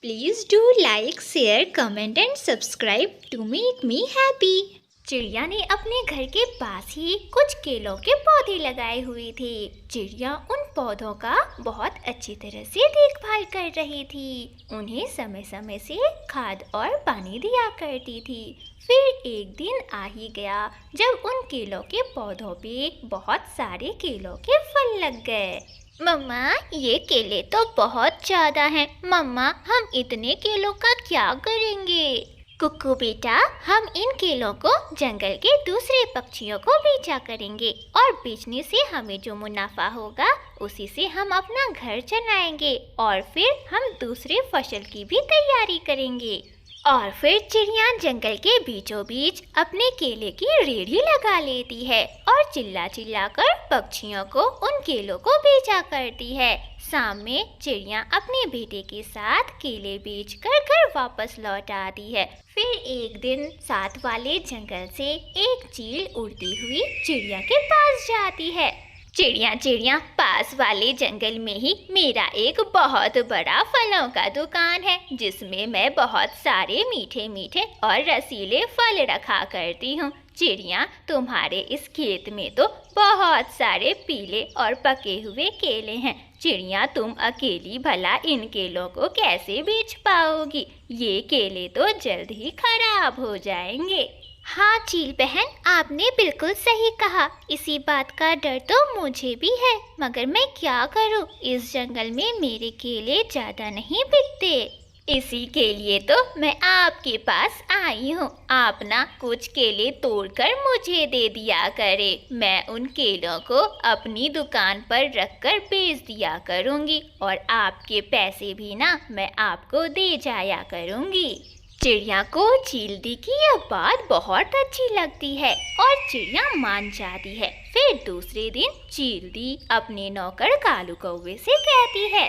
Please do like, share, comment and subscribe to make me happy। चिड़िया ने अपने घर के पास ही कुछ केलों के पौधे लगाए हुए थे। चिड़िया उन पौधों का बहुत अच्छी तरह से देखभाल कर रही थी। उन्हें समय समय से खाद और पानी दिया करती थी। फिर एक दिन आ ही गया जब उन केलों के पौधों पे बहुत सारे केलों के फल लग गए। मम्मा, ये केले तो बहुत ज्यादा हैं। मम्मा, हम इतने केलों का क्या करेंगे? कुक्कू बेटा, हम इन केलों को जंगल के दूसरे पक्षियों को बेचा करेंगे और बेचने से हमें जो मुनाफा होगा उसी से हम अपना घर चलाएंगे और फिर हम दूसरे फसल की भी तैयारी करेंगे। और फिर चिड़िया जंगल के बीचों बीच अपने केले की रेहड़ी लगा लेती है और चिल्ला चिल्ला कर पक्षियों को उन केलों को बेचा करती है। शाम में चिड़िया अपने बेटे के साथ केले बेचकर घर वापस लौट आती है। फिर एक दिन साथ वाले जंगल से एक चील उड़ती हुई चिड़िया के पास जाती है। चिड़िया चिड़िया, पास वाले जंगल में ही मेरा एक बहुत बड़ा फलों का दुकान है जिसमें मैं बहुत सारे मीठे मीठे और रसीले फल रखा करती हूँ। चिड़िया, तुम्हारे इस खेत में तो बहुत सारे पीले और पके हुए केले हैं। चिड़िया, तुम अकेली भला इन केलों को कैसे बेच पाओगी? ये केले तो जल्द ही खराब हो जाएंगे। हाँ चील बहन, आपने बिल्कुल सही कहा। इसी बात का डर तो मुझे भी है, मगर मैं क्या करूँ? इस जंगल में मेरे केले ज्यादा नहीं बिकते। इसी के लिए तो मैं आपके पास आई हूँ। आप ना कुछ केले तोड़कर मुझे दे दिया करे। मैं उन केलों को अपनी दुकान पर रखकर बेच दिया करूँगी और आपके पैसे भी ना मैं आपको दे जाया करूँगी। चिड़िया को चील की यह बात बहुत अच्छी लगती है और चिड़िया मान जाती है। फिर दूसरे दिन चील अपने नौकर कालू कौवे से कहती है,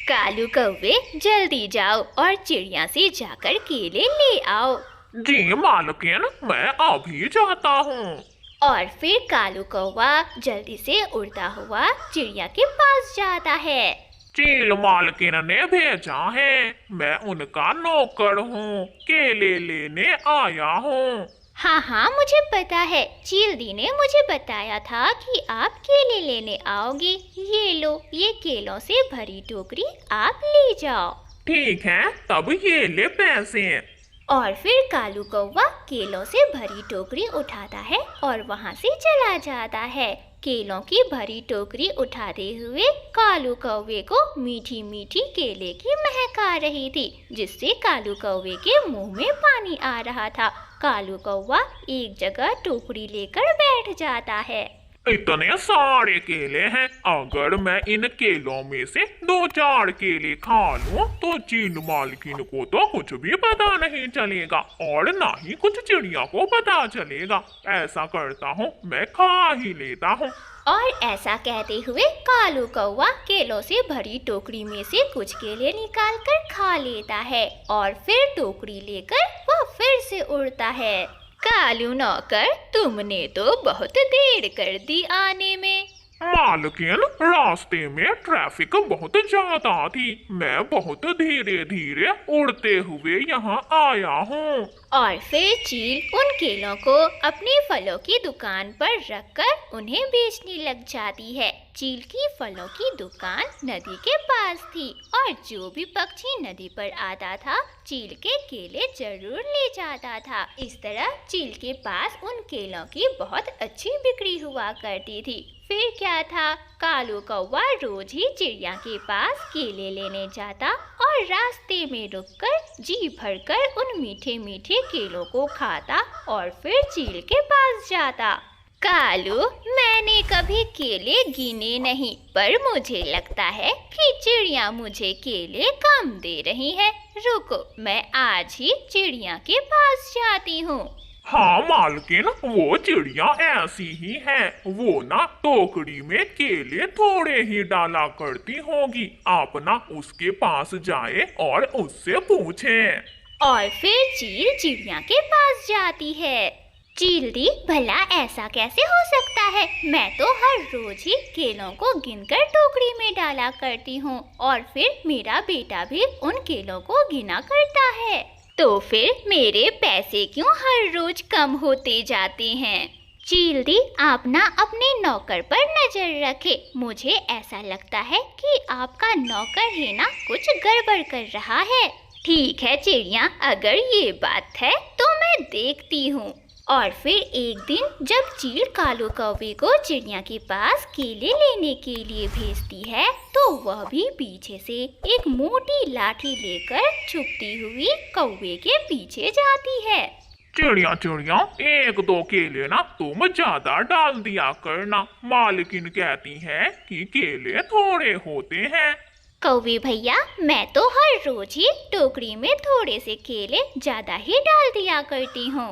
कालू कौवे, जल्दी जाओ और चिड़िया से जाकर केले ले आओ। जी मालकिन, मैं अभी जाता हूँ। और फिर कालू कौवा जल्दी से उड़ता हुआ चिड़िया के पास जाता है। चील मालकिन ने भेजा है, मैं उनका नौकर हूँ, केले लेने आया हूँ। हाँ हाँ, मुझे पता है। चील दी ने मुझे बताया था कि आप केले लेने आओगे। ये लो, ये केलों से भरी टोकरी आप ले जाओ। ठीक है, तब ये ले पैसे। और फिर कालू कौवा केलों से भरी टोकरी उठाता है और वहाँ से चला जाता है। केलों की भरी टोकरी उठाते हुए कालू कौवे को मीठी मीठी केले की महक आ रही थी, जिससे कालू कौवे के मुंह में पानी आ रहा था। कालू कौवा एक जगह टोकरी लेकर बैठ जाता है। इतने सारे केले हैं, अगर मैं इन केलों में से 2-4 केले खा लूं तो चील मालकिन को तो कुछ भी पता नहीं चलेगा और ना ही कुछ चिड़िया को पता चलेगा। ऐसा करता हूँ, मैं खा ही लेता हूँ। और ऐसा कहते हुए कालू कौवा केलों से भरी टोकरी में से कुछ केले निकाल कर खा लेता है और फिर टोकरी लेकर वह फिर से उड़ता है। कालू नौकर, तुमने तो बहुत देर कर दी आने में। मालकिन, रास्ते में ट्रैफिक बहुत ज्यादा थी, मैं बहुत धीरे धीरे उड़ते हुए यहाँ आया हूँ। और फिर चील उन केलों को अपने फलों की दुकान पर रखकर उन्हें बेचने लग जाती है। चील की फलों की दुकान नदी के पास थी और जो भी पक्षी नदी पर आता था चील के केले जरूर ले जाता था। इस तरह चील के पास उन केलों की बहुत अच्छी बिक्री हुआ करती थी। फिर क्या था, कालू कौवा रोज ही चिड़िया के पास केले लेने जाता और रास्ते में रुककर जी भरकर उन मीठे मीठे केलों को खाता और फिर चील के पास जाता। कालू, मैंने कभी केले गिने नहीं, पर मुझे लगता है कि चिड़िया मुझे केले कम दे रही है। रुको, मैं आज ही चिड़िया के पास जाती हूँ। हाँ मालकिन, वो चिड़िया ऐसी ही है, वो ना टोकरी में केले थोड़े ही डाला करती होगी। आप ना उसके पास जाए और उससे पूछें। और फिर चील चिड़िया के पास जाती है। चील दी, भला ऐसा कैसे हो सकता है? मैं तो हर रोज ही केलों को गिनकर टोकरी में डाला करती हूँ और फिर मेरा बेटा भी उन केलों को गिना करता है। तो फिर मेरे पैसे क्यों हर रोज कम होते जाते हैं? चील दी, आप ना अपने नौकर पर नजर रखे। मुझे ऐसा लगता है कि आपका नौकर ही ना कुछ गड़बड़ कर रहा है। ठीक है चिड़िया, अगर ये बात है तो मैं देखती हूँ। और फिर एक दिन जब चील कालू कौवे को चिड़िया के पास केले लेने के लिए भेजती है तो वह भी पीछे से एक मोटी लाठी लेकर छुपती हुई कौवे के पीछे जाती है। चिड़िया चिड़िया, एक दो केले ना तुम ज्यादा डाल दिया करना, मालकिन कहती है कि केले थोड़े होते हैं। कौवे भैया, मैं तो हर रोज ही टोकरी में थोड़े से केले ज्यादा ही डाल दिया करती हूँ।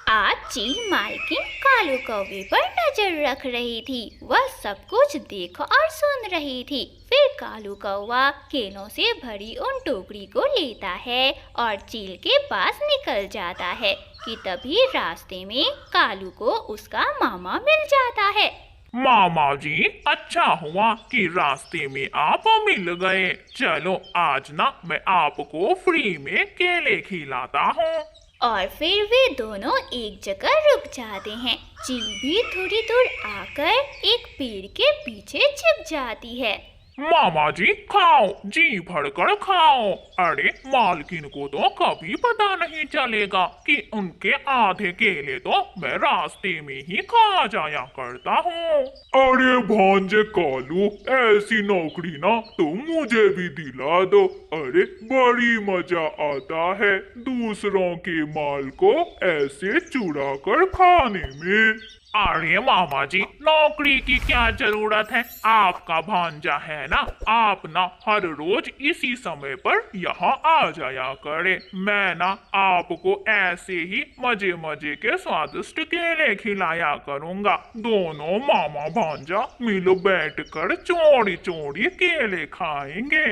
आज चील मालकिन कालू कौवे पर नजर रख रही थी। वह सब कुछ देख और सुन रही थी। फिर कालू कौवा केलों से भरी उन टोकरी को लेता है और चील के पास निकल जाता है कि तभी रास्ते में कालू को उसका मामा मिल जाता है। मामा जी, अच्छा हुआ कि रास्ते में आप मिल गए। चलो आज ना मैं आपको फ्री में केले खिलाता हूँ। और फिर वे दोनों एक जगह रुक जाते हैं। चील भी थोड़ी दूर आकर एक पेड़ के पीछे छिप जाती है। मामा जी खाओ, जी भरकर खाओ। अरे मालकिन को तो कभी पता नहीं चलेगा कि उनके आधे केले तो मैं रास्ते में ही खा जाया करता हूँ। अरे भांजे कालू, ऐसी नौकरी ना तुम मुझे भी दिला दो। अरे बड़ी मजा आता है दूसरों के माल को ऐसे चुरा कर खाने में। अरे मामा जी, नौकरी की क्या जरूरत है? आपका भांजा है ना, आप ना हर रोज इसी समय पर यहाँ आ जाया करे। मैं ना आपको ऐसे ही मजे मजे के स्वादिष्ट केले खिलाया करूँगा। दोनों मामा भांजा मिल बैठकर चौड़ी चौड़ी केले खाएंगे।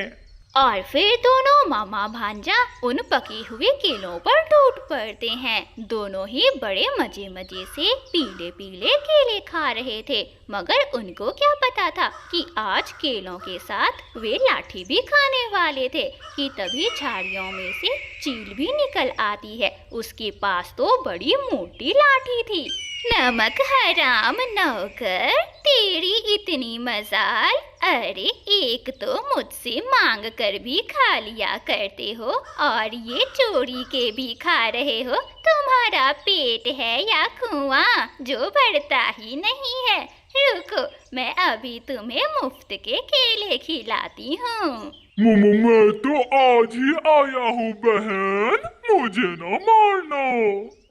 और फिर दोनों मामा भांजा उन पके हुए केलों पर टूट पड़ते हैं। दोनों ही बड़े मजे मजे से पीले पीले केले खा रहे थे, मगर उनको क्या पता था कि आज केलों के साथ वे लाठी भी खाने वाले थे कि तभी झाड़ियों में से चील भी निकल आती है। उसके पास तो बड़ी मोटी लाठी थी। नमक हराम नौकर, तेरी इतनी मजाल! अरे एक तो मुझसे मांग कर भी खा लिया करते हो और ये चोरी के भी खा रहे हो। तुम्हारा पेट है या कुआं जो भरता ही नहीं है? रुको, मैं अभी तुम्हें मुफ्त के केले खिलाती हूँ। मैं तो आज ही आया हूँ बहन, मुझे ना मारना।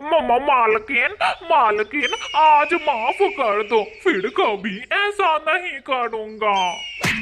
मम्मा मालकिन, मालकिन आज माफ कर दो, फिर कभी ऐसा नहीं करूँगा।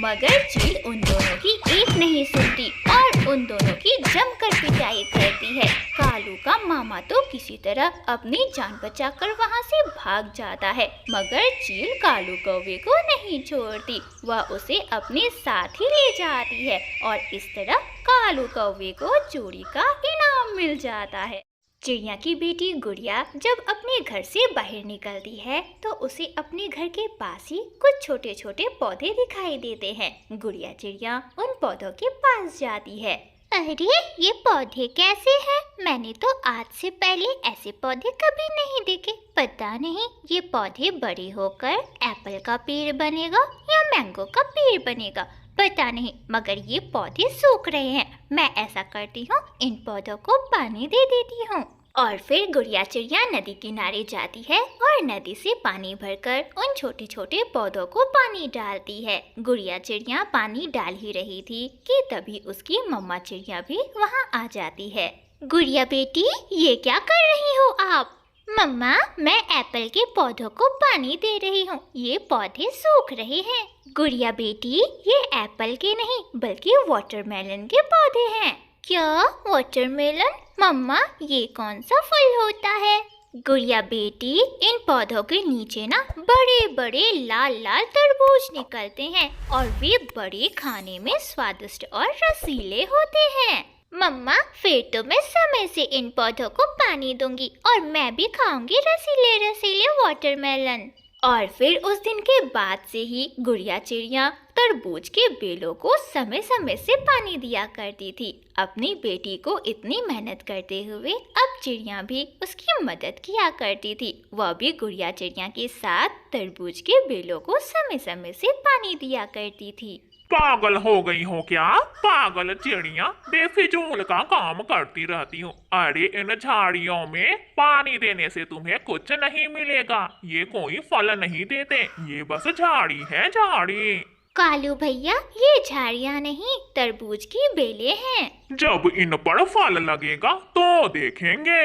मगर चील उन दोनों की एक नहीं सुनती और उन दोनों की जमकर पिटाई करती है। कालू का मामा तो किसी तरह अपनी जान बचाकर वहाँ से भाग जाता है, मगर चील कालू कौवे को नहीं छोड़ती। वह उसे अपने साथ ही ले जाती है और इस तरह कालू कौवे को चोरी का इनाम मिल जाता है। चिड़िया की बेटी गुड़िया जब अपने घर से बाहर निकलती है तो उसे अपने घर के पास ही कुछ छोटे छोटे पौधे दिखाई देते हैं। गुड़िया चिड़िया उन पौधों के पास जाती है। अरे ये पौधे कैसे हैं? मैंने तो आज से पहले ऐसे पौधे कभी नहीं देखे। पता नहीं ये पौधे बड़े होकर एप्पल का पेड़ बनेगा या मैंगो का पेड़ बनेगा, पता नहीं, मगर ये पौधे सूख रहे हैं। मैं ऐसा करती हूँ, इन पौधों को पानी दे देती हूँ। और फिर गुड़िया चिड़िया नदी किनारे जाती है और नदी से पानी भरकर उन छोटे छोटे पौधों को पानी डालती है। गुड़िया चिड़िया पानी डाल ही रही थी कि तभी उसकी मम्मा चिड़िया भी वहाँ आ जाती है। गुड़िया बेटी, ये क्या कर रही हो आप? मम्मा, मैं एप्पल के पौधों को पानी दे रही हूँ, ये पौधे सूख रहे हैं। गुड़िया बेटी, ये एप्पल के नहीं बल्कि वाटरमेलन के पौधे हैं। क्या वाटरमेलन? मम्मा, ये कौन सा फल होता है? गुड़िया बेटी, इन पौधों के नीचे ना बड़े बड़े लाल लाल तरबूज निकलते हैं और वे बड़े खाने में स्वादिष्ट और रसीले होते हैं। मम्मा फिर तो मैं समय से इन पौधों को पानी दूंगी और मैं भी खाऊंगी रसीले रसीले वाटरमेलन। और फिर उस दिन के बाद से ही गुड़िया चिड़िया तरबूज के बेलों को समय समय से पानी दिया करती थी। अपनी बेटी को इतनी मेहनत करते हुए अब चिड़िया भी उसकी मदद किया करती थी। वह भी गुड़िया चिड़िया के साथ तरबूज के बेलों को समय समय से पानी दिया करती थी। पागल हो गई हो क्या? पागल चिड़िया बेफिजूल का काम करती रहती हो। अरे इन झाड़ियों में पानी देने से तुम्हें कुछ नहीं मिलेगा। ये कोई फल नहीं देते, ये बस झाड़ी है, झाड़ी। कालू भैया ये झाड़ियाँ नहीं तरबूज की बेलें हैं। जब इन पर फल लगेगा तो देखेंगे।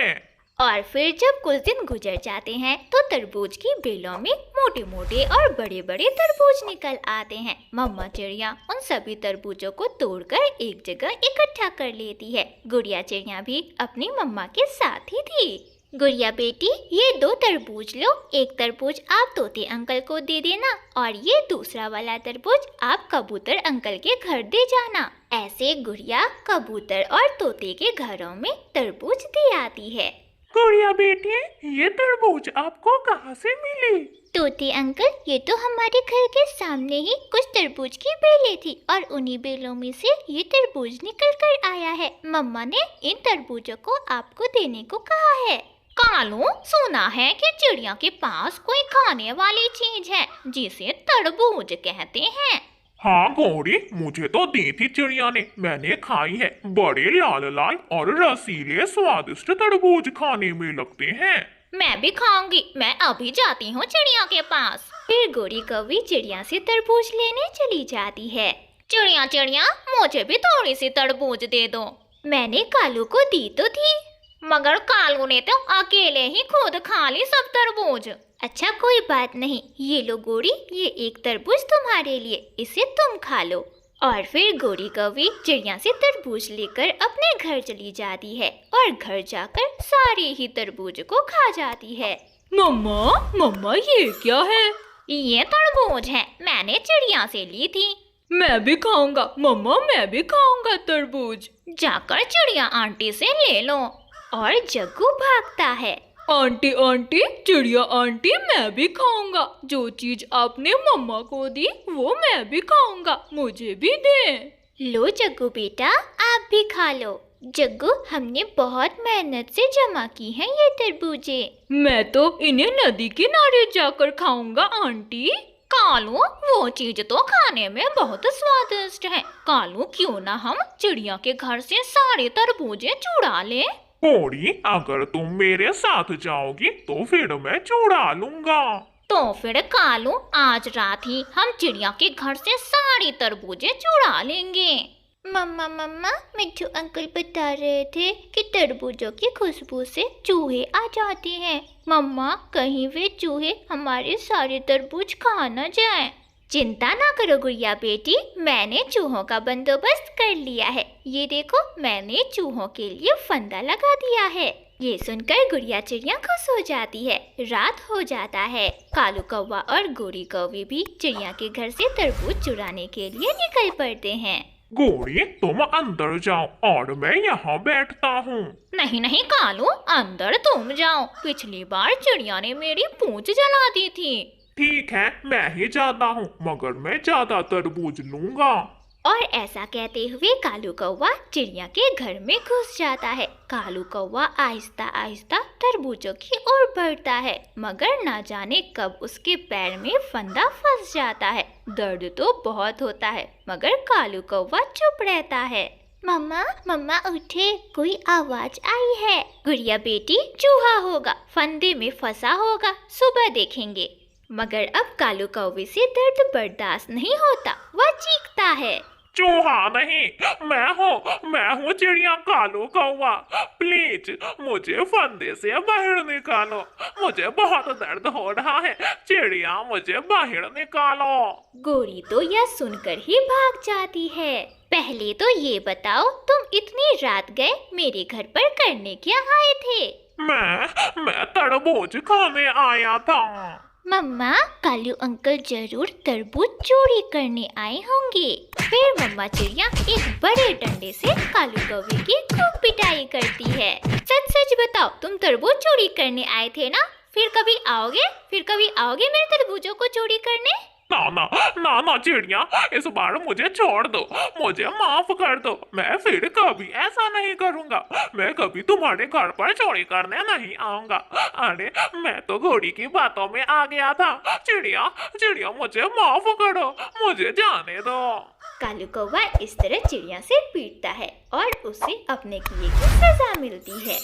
और फिर जब कुछ दिन गुजर जाते हैं तो तरबूज की बेलों में मोटे मोटे और बड़े बड़े तरबूज निकल आते हैं। मम्मा चिड़िया उन सभी तरबूजों को तोड़कर एक जगह इकट्ठा कर लेती है। गुड़िया चिड़िया भी अपनी मम्मा के साथ ही थी। गुड़िया बेटी ये 2 तरबूज लो, एक तरबूज आप तोते अंकल को दे देना और ये दूसरा वाला तरबूज आप कबूतर अंकल के घर दे जाना। ऐसे गुड़िया कबूतर और तोते के घरों में तरबूज दे आती है। गुड़िया बेटी ये तरबूज आपको कहाँ से मिली? तोते अंकल ये तो हमारे घर के सामने ही कुछ तरबूज की बेलें थी और उन्हीं बेलों में से ये तरबूज निकल कर आया है। मम्मा ने इन तरबूजों को आपको देने को कहा है। कालू सुना है कि चिड़िया के पास कोई खाने वाली चीज है जिसे तरबूज कहते हैं। हाँ गौरी, मुझे तो दी थी चिड़िया ने, मैंने खाई है। बड़े लाल लाल और रसीले स्वादिष्ट तरबूज खाने में लगते हैं। मैं भी खाऊंगी, मैं अभी जाती हूँ चिड़िया के पास। फिर गोरी कौवी चिड़िया से तरबूज लेने चली जाती है। चिड़िया चिड़िया मुझे भी थोड़ी सी तरबूज दे दो। मैंने कालू को दी तो थी, मगर कालू ने तो अकेले ही खुद खा ली सब तरबूज। अच्छा कोई बात नहीं, ये लो गोरी, ये एक तरबूज तुम्हारे लिए, इसे तुम खा लो। और फिर गोरी कौवी चिड़िया से तरबूज लेकर अपने घर चली जाती है और घर जाकर सारे ही तरबूज को खा जाती है। मम्मा मम्मा ये क्या है? ये तरबूज है, मैंने चिड़िया से ली थी। मैं भी खाऊंगा मम्मा, मैं भी खाऊंगा तरबूज। जाकर चिड़िया आंटी से ले लो। और जग्गू भागता है। आंटी आंटी चिड़िया आंटी मैं भी खाऊंगा, जो चीज आपने मम्मा को दी वो मैं भी खाऊंगा, मुझे भी दें। लो जग्गू बेटा आप भी खा लो। जग्गू हमने बहुत मेहनत से जमा की है ये तरबूजे। मैं तो इन्हें नदी किनारे जाकर खाऊंगा आंटी। कालू वो चीज तो खाने में बहुत स्वादिष्ट है। कालू क्यों ना हम चिड़िया के घर से सारे तरबूजे चुरा लें। गौरी अगर तुम मेरे साथ जाओगी तो फिर मैं चुरा लूंगा। तो फिर कालू आज रात ही हम चिड़िया के घर से सारी तरबूजे चुरा लेंगे। मम्मा मम्मा मिट्ठू अंकल बता रहे थे कि तरबूजों की खुशबू से चूहे आ जाते हैं। मम्मा कहीं वे चूहे हमारे सारे तरबूज खा न जाएं। चिंता ना करो गुड़िया बेटी, मैंने चूहों का बंदोबस्त कर लिया है। ये देखो मैंने चूहों के लिए फंदा लगा दिया है। ये सुनकर गुड़िया चिड़िया खुश हो जाती है। रात हो जाता है। कालू कौवा और गोरी कौवी भी चिड़िया के घर से तरबूज चुराने के लिए निकल पड़ते हैं। गौरी तुम अंदर जाओ और मैं यहाँ बैठता हूँ। नहीं नहीं कालू अंदर तुम जाओ, पिछली बार चिड़िया ने मेरी पूंछ जला दी थी। ठीक है मैं ही जाता हूँ, मगर मैं ज्यादा तरबूज लूंगा। और ऐसा कहते हुए कालू कौवा चिड़िया के घर में घुस जाता है। कालू कौवा आहिस्ता आहिस्ता तरबूजों की ओर बढ़ता है, मगर ना जाने कब उसके पैर में फंदा फंस जाता है। दर्द तो बहुत होता है, मगर कालू कौवा चुप रहता है। मम्मा मम्मा उठे, कोई आवाज आई है। गुड़िया बेटी चूहा होगा, फंदे में फंसा होगा, सुबह देखेंगे। मगर अब कालू कौवे से दर्द बर्दाश्त नहीं होता, वह चीखता है। चूहा नहीं, मैं हूँ चिड़िया कालू कौवा। प्लीज मुझे फंदे से बाहर निकालो, मुझे बहुत दर्द हो रहा है। चिड़िया मुझे बाहर निकालो। गोरी तो यह सुनकर ही भाग जाती है। पहले तो ये बताओ तुम इतनी रात गए मेरे घर पर करने क्या आए थे? मैं तरबूज खाने आया था। मम्मा, कालू अंकल जरूर तरबूज चोरी करने आए होंगे। फिर मम्मा चिड़िया एक बड़े डंडे से कालू कौवे की खूब पिटाई करती है। सच सच बताओ, तुम तरबूज चोरी करने आए थे ना? फिर कभी आओगे मेरे तरबूजों को चोरी करने? ना ना ना ना चिड़िया, इस बार मुझे छोड़ दो, मुझे माफ कर दो। मैं फिर कभी ऐसा नहीं करूंगा। मैं कभी तुम्हारे घर पर चोरी करने नहीं आऊंगा। अरे मैं तो घोड़ी की बातों में आ गया था। चिड़िया चिड़िया, मुझे माफ करो, मुझे जाने दो। कालू कौवा इस तरह चिड़िया से पीटता है और उसे अपने किए की सजा मिलती है।